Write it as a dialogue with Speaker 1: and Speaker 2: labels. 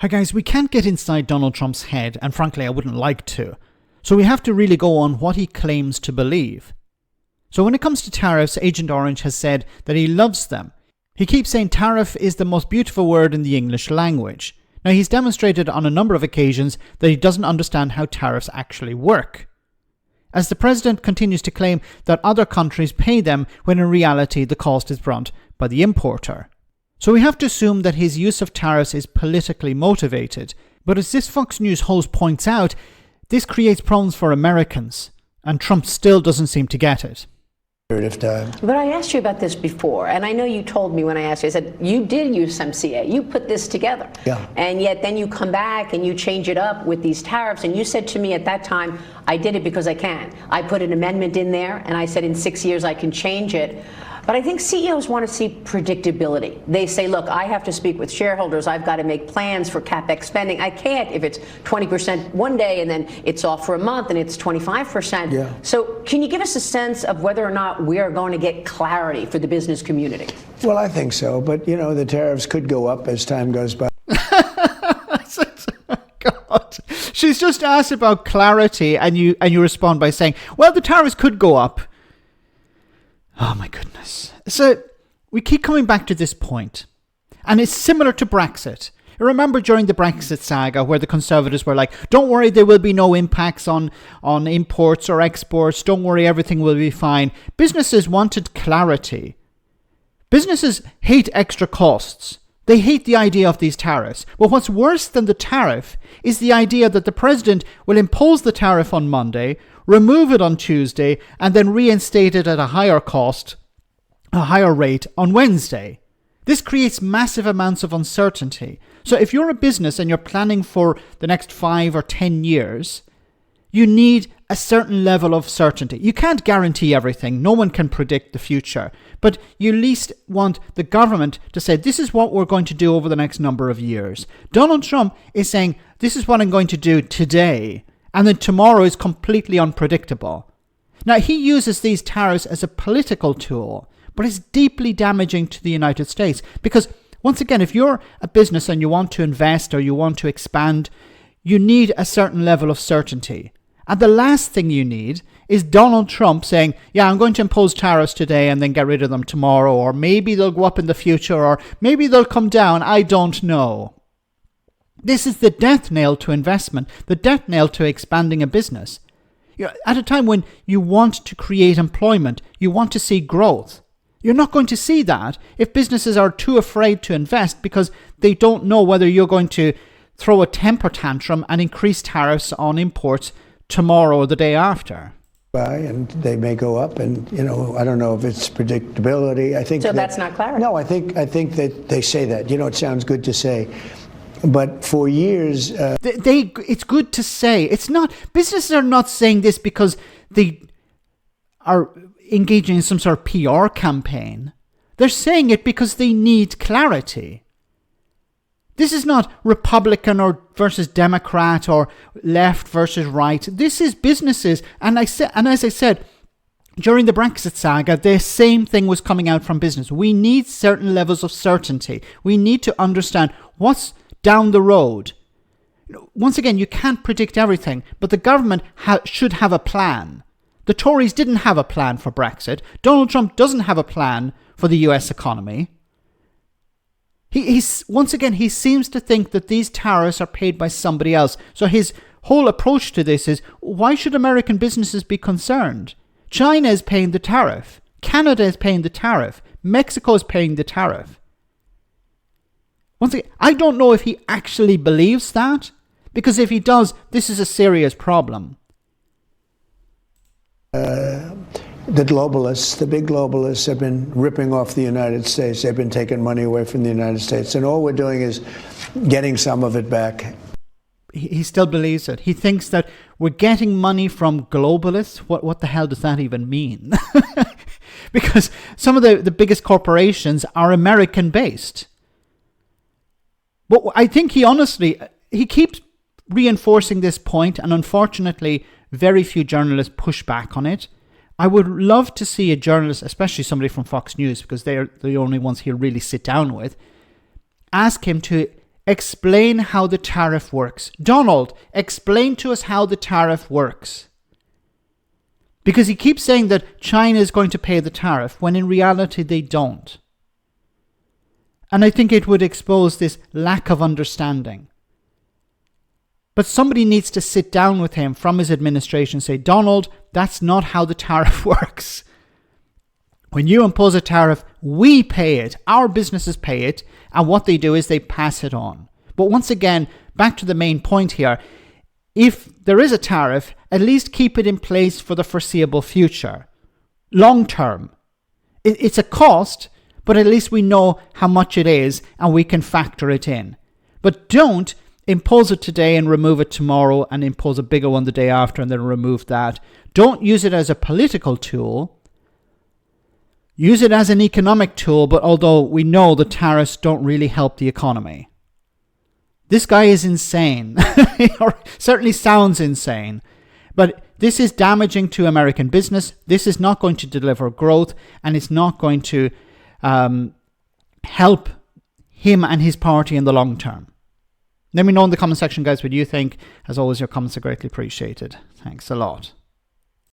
Speaker 1: Hi guys, we can't get inside Donald Trump's head, and frankly I wouldn't like to. So we have to really go on what he claims to believe. So when it comes to tariffs, Agent Orange has said that he loves them. He keeps saying tariff is the most beautiful word in the English language. Now he's demonstrated on a number of occasions that he doesn't understand how tariffs actually work, as the president continues to claim that other countries pay them when in reality the cost is borne by the importer. So we have to assume that his use of tariffs is politically motivated. But as this Fox News host points out, this creates problems for Americans, and Trump still doesn't seem to get it.
Speaker 2: But I asked you about this before, and I know you told me when I asked you, I said, you did use some CA, you put this together.
Speaker 3: Yeah.
Speaker 2: And yet then you come back and you change it up with these tariffs, and you said to me at that time, I did it because I can. I put an amendment in there, and I said in 6 years I can change it. But I think CEOs want to see predictability. They say, look, I have to speak with shareholders. I've got to make plans for CapEx spending. I can't if it's 20% one day and then it's off for a month and it's 25%.
Speaker 3: Yeah.
Speaker 2: So can you give us a sense of whether or not we are going to get clarity for the business community?
Speaker 3: Well, I think so. But, you know, the tariffs could go up as time goes by.
Speaker 1: God. She's just asked about clarity and you respond by saying, well, the tariffs could go up. Oh my goodness. So we keep coming back to this point, and it's similar to Brexit. You remember during the Brexit saga where the Conservatives were like, don't worry, there will be no impacts on imports or exports. Don't worry, everything will be fine. Businesses wanted clarity. Businesses hate extra costs. They hate the idea of these tariffs. But what's worse than the tariff is the idea that the president will impose the tariff on Monday, remove it on Tuesday, and then reinstate it at a higher cost, a higher rate on Wednesday. This creates massive amounts of uncertainty. So if you're a business and you're planning for the next 5 or 10 years, you need a certain level of certainty. You can't guarantee everything. No one can predict the future. But you at least want the government to say, this is what we're going to do over the next number of years. Donald Trump is saying, this is what I'm going to do today. And then tomorrow is completely unpredictable. Now, he uses these tariffs as a political tool, but it's deeply damaging to the United States. Because, once again, if you're a business and you want to invest or you want to expand, you need a certain level of certainty. And the last thing you need is Donald Trump saying, yeah, I'm going to impose tariffs today and then get rid of them tomorrow, or maybe they'll go up in the future, or maybe they'll come down. I don't know. This is the death nail to investment, the death nail to expanding a business. At a time when you want to create employment, you want to see growth. You're not going to see that if businesses are too afraid to invest because they don't know whether you're going to throw a temper tantrum and increase tariffs on imports tomorrow or the day after.
Speaker 3: And they may go up, and I don't know if it's predictability. I think
Speaker 2: so. That's not clarity.
Speaker 3: No, I think that they say that. It sounds good to say, but for years,
Speaker 1: it's good to say. It's not. Businesses are not saying this because they are engaging in some sort of PR campaign. They're saying it because they need clarity. This is not Republican or versus Democrat or left versus right. This is businesses. And as I said, during the Brexit saga, the same thing was coming out from business. We need certain levels of certainty. We need to understand what's down the road. Once again, you can't predict everything, but the government should have a plan. The Tories didn't have a plan for Brexit. Donald Trump doesn't have a plan for the US economy. Once again, he seems to think that these tariffs are paid by somebody else. So his whole approach to this is, why should American businesses be concerned? China is paying the tariff. Canada is paying the tariff. Mexico is paying the tariff. Once again, I don't know if he actually believes that, because if he does, this is a serious problem.
Speaker 3: The globalists, the big globalists, have been ripping off the United States. They've been taking money away from the United States. And all we're doing is getting some of it back.
Speaker 1: He still believes it. He thinks that we're getting money from globalists. What the hell does that even mean? Because some of the biggest corporations are American-based. But I think he keeps reinforcing this point, and unfortunately, very few journalists push back on it. I would love to see a journalist, especially somebody from Fox News, because they're the only ones he'll really sit down with, ask him to explain how the tariff works. Donald, explain to us how the tariff works. Because he keeps saying that China is going to pay the tariff, when in reality they don't. And I think it would expose this lack of understanding. But somebody needs to sit down with him from his administration and say, Donald, that's not how the tariff works. When you impose a tariff, we pay it. Our businesses pay it. And what they do is they pass it on. But once again, back to the main point here. If there is a tariff, at least keep it in place for the foreseeable future. Long term. It's a cost, but at least we know how much it is and we can factor it in. But don't impose it today and remove it tomorrow and impose a bigger one the day after and then remove that. Don't use it as a political tool. Use it as an economic tool, but although we know the tariffs don't really help the economy. This guy is insane, or certainly sounds insane. But this is damaging to American business. This is not going to deliver growth, and it's not going to help him and his party in the long term. Let me know in the comment section, guys, what you think. As always, your comments are greatly appreciated. Thanks a lot.